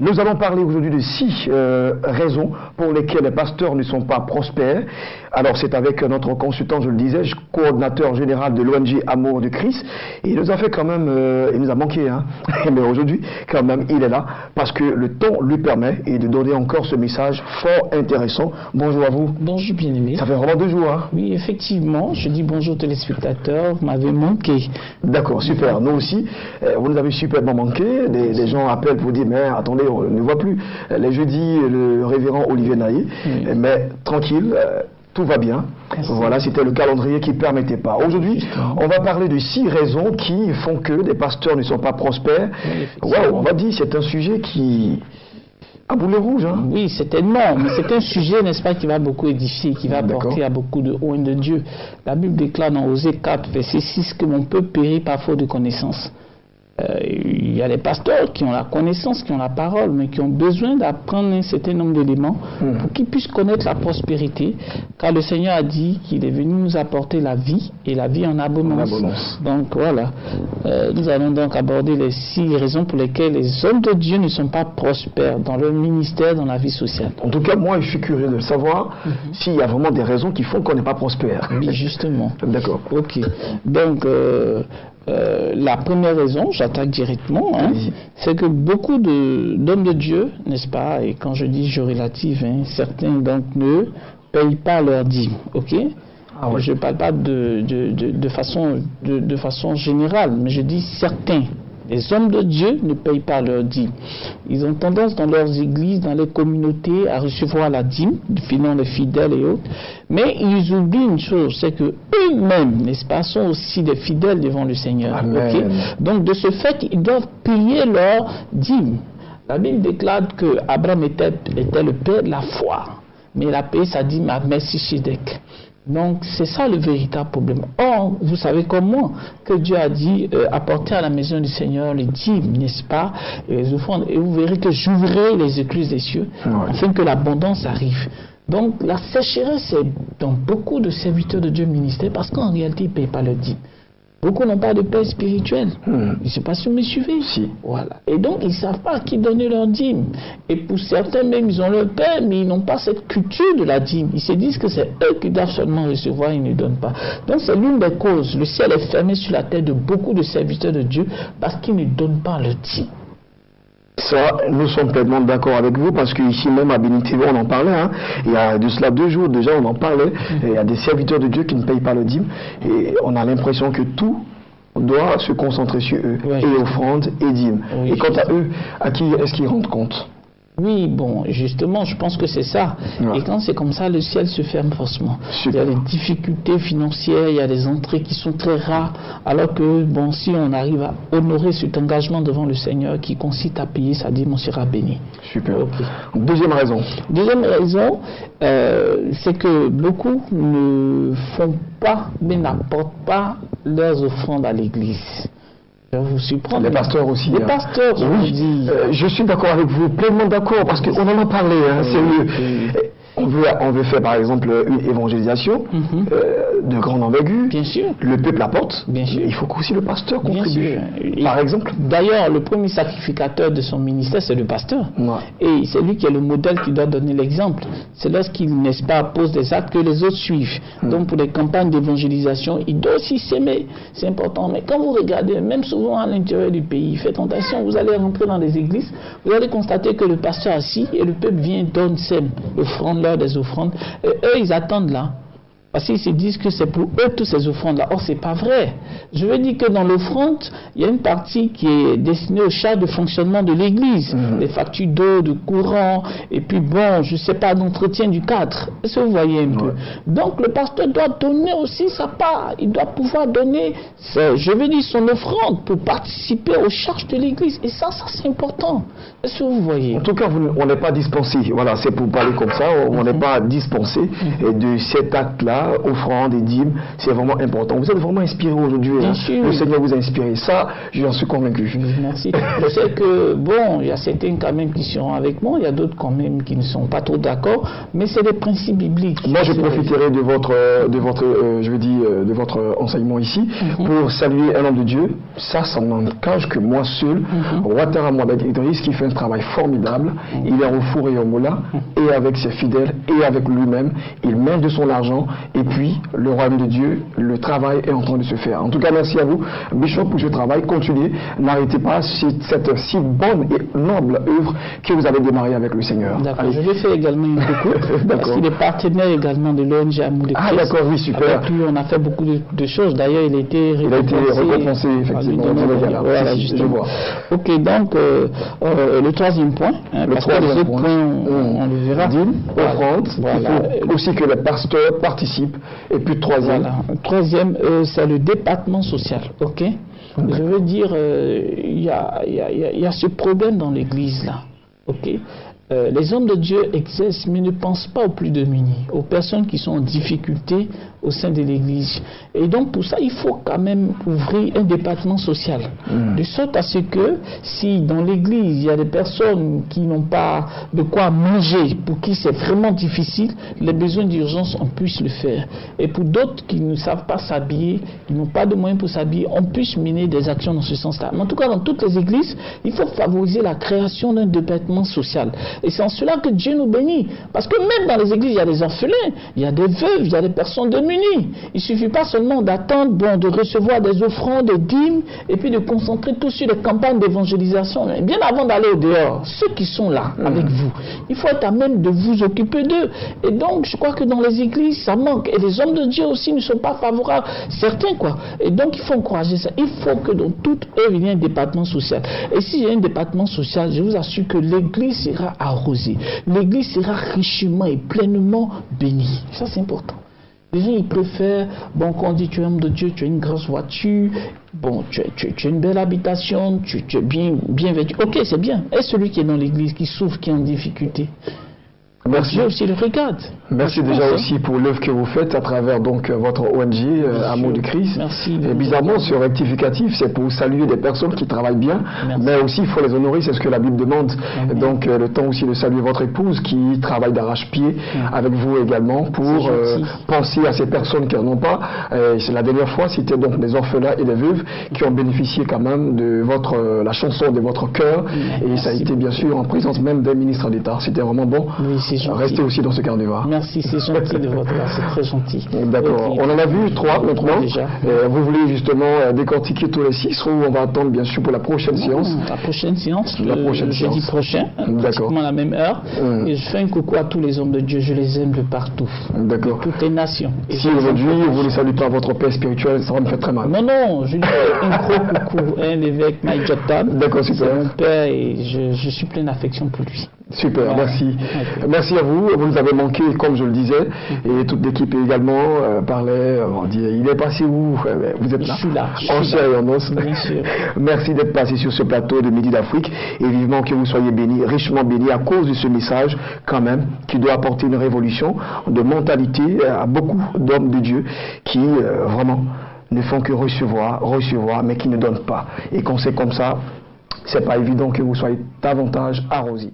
Nous allons parler aujourd'hui de 6 raisons pour lesquelles les pasteurs ne sont pas prospères. Alors c'est avec notre consultant, je le disais, coordinateur général de l'ONG Amour de Christ. Et il nous a fait quand même, il nous a manqué, hein. Mais aujourd'hui, quand même, il est là parce que le temps lui permet et de donner encore ce message fort intéressant. Bonjour à vous. Bonjour bien-aimé. Ça fait vraiment 2 jours, hein. Oui, effectivement. Je dis bonjour téléspectateurs, vous m'avez manqué. D'accord, super. Nous aussi, vous nous avez superbement manqué. Des gens appellent pour dire, mais attendez, on ne voit plus les jeudis le révérend Olivier Naïe. Oui. Mais tranquille. Tout va bien. Merci. Voilà, c'était le calendrier qui ne permettait pas. Aujourd'hui, on va parler de 6 raisons qui font que les pasteurs ne sont pas prospères. Oui, on va dire c'est un sujet qui a boulet rouge. Hein. Oui, certainement. Mais c'est un sujet, n'est-ce pas, qui va beaucoup édifier, qui va apporter à beaucoup de haine de Dieu. La Bible déclare dans Osée 4, verset 6, que mon peuple périt par faute de connaissance. Il y a des pasteurs qui ont la connaissance, qui ont la parole, mais qui ont besoin d'apprendre un certain nombre d'éléments pour qu'ils puissent connaître la prospérité, car le Seigneur a dit qu'il est venu nous apporter la vie et la vie en abondance. Donc voilà, nous allons donc aborder les 6 raisons pour lesquelles les hommes de Dieu ne sont pas prospères dans leur ministère, dans la vie sociale. En tout cas, moi, je suis curieux de savoir s'il y a vraiment des raisons qui font qu'on n'est pas prospère. Oui, justement. D'accord. Ok. Donc, la première raison, j'attaque directement, hein, c'est que beaucoup d'hommes de Dieu, n'est-ce pas, et quand je dis je relative, hein, certains d'entre eux ne payent pas leur dîme, ok? Ah ouais. Je ne parle pas de façon générale, mais je dis certains. Les hommes de Dieu ne payent pas leur dîme. Ils ont tendance dans leurs églises, dans les communautés, à recevoir la dîme, finalement les fidèles et autres. Mais ils oublient une chose, c'est que eux-mêmes, n'est-ce pas, sont aussi des fidèles devant le Seigneur. Okay? Donc de ce fait, ils doivent payer leur dîme. La Bible déclare que Abraham était le père de la foi, mais il a payé sa dîme à Melchisédek. Donc c'est ça le véritable problème. Or, vous savez comme moi que Dieu a dit apportez à la maison du Seigneur les dîmes, n'est-ce pas, et les offrandes, et vous verrez que j'ouvrirai les écluses des cieux afin que l'abondance arrive. Donc la sécheresse est dans beaucoup de serviteurs de Dieu ministère parce qu'en réalité ils ne payent pas leur dîme. Beaucoup n'ont pas de paix spirituelle. Je ne sais pas si vous me suivez. Si. Voilà. Et donc, ils ne savent pas à qui donner leur dîme. Et pour certains, même, ils ont leur paix, mais ils n'ont pas cette culture de la dîme. Ils se disent que c'est eux qui doivent seulement recevoir, ils ne donnent pas. Donc, c'est l'une des causes. Le ciel est fermé sur la tête de beaucoup de serviteurs de Dieu parce qu'ils ne donnent pas leur dîme. Ça, nous sommes pleinement d'accord avec vous parce qu'ici même à Béni TV, on en parlait. Hein. Il y a de cela 2 jours déjà, on en parlait. Il y a des serviteurs de Dieu qui ne payent pas le dîme et on a l'impression que tout doit se concentrer sur eux, et offrande et dîme. Et quant à eux, à qui est-ce qu'ils rendent compte? Oui, bon, justement, je pense que c'est ça. Ouais. Et quand c'est comme ça, le ciel se ferme forcément. Super. Il y a des difficultés financières, il y a des entrées qui sont très rares, alors que, bon, si on arrive à honorer cet engagement devant le Seigneur qui consiste à payer sa dîme, on sera béni. Super. Okay. Deuxième raison. Deuxième raison, c'est que beaucoup ne font pas, mais n'apportent pas leurs offrandes à l'église. Vous surprendre. Les pasteurs aussi. Les pasteurs, oui. Je suis d'accord avec vous, pleinement d'accord, parce qu'on en a parlé, hein, sérieux. On veut faire par exemple une évangélisation de grande envergure. Bien sûr. Le peuple apporte. Bien sûr. Il faut qu'aussi le pasteur contribue. Par exemple. D'ailleurs, le premier sacrificateur de son ministère, c'est le pasteur. Ouais. Et c'est lui qui est le modèle qui doit donner l'exemple. C'est lorsqu'il, n'est-ce pas, pose des actes que les autres suivent. Donc pour les campagnes d'évangélisation, il doit aussi s'aimer. C'est important. Mais quand vous regardez, même souvent à l'intérieur du pays, faites attention, vous allez rentrer dans des églises, vous allez constater que le pasteur assis et le peuple vient, donne, sème, offrande des offrandes, et eux ils attendent là parce qu'ils se disent que c'est pour eux toutes ces offrandes là. Or c'est pas vrai. Je veux dire que dans l'offrande il y a une partie qui est destinée aux charges de fonctionnement de l'église, les factures d'eau, de courant, et puis bon, je sais pas, d'entretien du cadre. Est-ce que vous voyez un peu? Donc le pasteur doit donner aussi sa part. Il doit pouvoir donner, je veux dire, son offrande pour participer aux charges de l'église. Et ça c'est important. Est-ce que vous voyez? En tout cas, on n'est pas dispensé. Voilà, c'est pour parler comme ça. On n'est pas dispensé de cet acte-là voilà, offrande et dîmes, c'est vraiment important. Vous êtes vraiment inspiré aujourd'hui. Bien sûr. Le Seigneur vous a inspiré. Ça, j'en suis convaincu. Merci. Je sais que, bon, il y a certains quand même qui seront avec moi, il y a d'autres quand même qui ne sont pas trop d'accord, mais c'est des principes bibliques. Moi, je profiterai de votre enseignement ici pour saluer un homme de Dieu. Ça n'engage que moi seul. Ouattara Mohamed Idriss, qui fait un travail formidable. Il est au four et au moulin, et avec ses fidèles, et avec lui-même. Il met de son argent, et puis le royaume de Dieu, le travail est en train de se faire. En tout cas, merci à vous, Bishop, pour ce travail. Continuez, n'arrêtez pas cette si bonne et noble œuvre que vous avez démarré avec le Seigneur. D'accord, je vais faire également une coucou, parce qu'il est partenaire également de l'ONG Amour de Christ. Ah d'accord, oui, super. Avec lui, on a fait beaucoup de choses. D'ailleurs, il a été récompensé, effectivement. Voilà, justement. Ok, donc, le troisième point, parce que les autres points, on le verra. Dîme, offrande, il faut aussi que les pasteurs participent. Et puis troisième. Voilà. Troisième, c'est le département social. Ok. Je veux dire, il y a ce problème dans l'église là. Ok. Les hommes de Dieu exercent, mais ne pensent pas aux plus démunis, aux personnes qui sont en difficulté au sein de l'Église. Et donc, pour ça, il faut quand même ouvrir un département social. De sorte à ce que, si dans l'Église, il y a des personnes qui n'ont pas de quoi manger, pour qui c'est vraiment difficile, les besoins d'urgence, on puisse le faire. Et pour d'autres qui ne savent pas s'habiller, qui n'ont pas de moyens pour s'habiller, on puisse mener des actions dans ce sens-là. Mais en tout cas, dans toutes les églises, il faut favoriser la création d'un département social. Et c'est en cela que Dieu nous bénit. Parce que même dans les églises, il y a des orphelins, il y a des veuves, il y a des personnes démunies. Il ne suffit pas seulement d'attendre, de recevoir des offrandes, des dîmes, et puis de concentrer tout sur les campagnes d'évangélisation. Mais bien avant d'aller au dehors, ceux qui sont là avec vous, il faut être à même de vous occuper d'eux. Et donc, je crois que dans les églises, ça manque. Et les hommes de Dieu aussi ne sont pas favorables. Certains, quoi. Et donc, il faut encourager ça. Il faut que dans toute œuvre, il y ait un département social. Et s'il y a un département social, je vous assure que l'église sera arrosée. L'église sera richement et pleinement bénie. Ça, c'est important. Les gens, ils préfèrent, bon, quand on dit tu es homme de Dieu, tu as une grosse voiture, bon, tu as une belle habitation, tu es bien vêtu. Ok, c'est bien. Et celui qui est dans l'église, qui souffre, qui est en difficulté, merci. Dieu aussi le regarde. Merci déjà aussi pour l'œuvre que vous faites à travers donc votre ONG Amour du Christ. Merci. Et bizarrement, ce rectificatif, c'est pour saluer des personnes qui travaillent bien, mais aussi il faut les honorer, c'est ce que la Bible demande. Donc le temps aussi de saluer votre épouse qui travaille d'arrache-pied avec vous également pour penser à ces personnes qui n'en ont pas. C'est la dernière fois, c'était donc des orphelins et des veuves qui ont bénéficié quand même de la chanson de votre cœur. Et ça a été bien sûr en présence même des ministres d'État. C'était vraiment bon. Oui, c'est gentil. Restez aussi dans ce carnaval. Merci, c'est gentil de votre part, c'est très gentil. D'accord. On en a vu 3 maintenant. Vous voulez justement décortiquer tous les 6 ou on va attendre bien sûr pour la prochaine séance? La prochaine séance, jeudi prochain, pratiquement à la même heure. Et je fais un coucou à tous les hommes de Dieu, je les aime de partout. D'accord. De toutes les nations. Et si aujourd'hui vous ne saluez pas votre père spirituel, ça va me faire très mal. Non, je lui fais un gros coucou, l'évêque Mike Jotan. D'accord, super. C'est mon père et je suis plein d'affection pour lui. Super, voilà. Merci. Okay. Merci à vous. Vous nous avez manqué, comme je le disais, et toute l'équipe également parlait. On dit, il est passé où? Vous êtes là. Je suis là. En chair et en os. Bien sûr. Merci d'être passé sur ce plateau de Midi d'Afrique et vivement que vous soyez bénis, richement bénis à cause de ce message, quand même, qui doit apporter une révolution de mentalité à beaucoup d'hommes de Dieu qui, vraiment, ne font que recevoir, mais qui ne donnent pas. Et quand c'est comme ça, c'est pas évident que vous soyez davantage arrosés.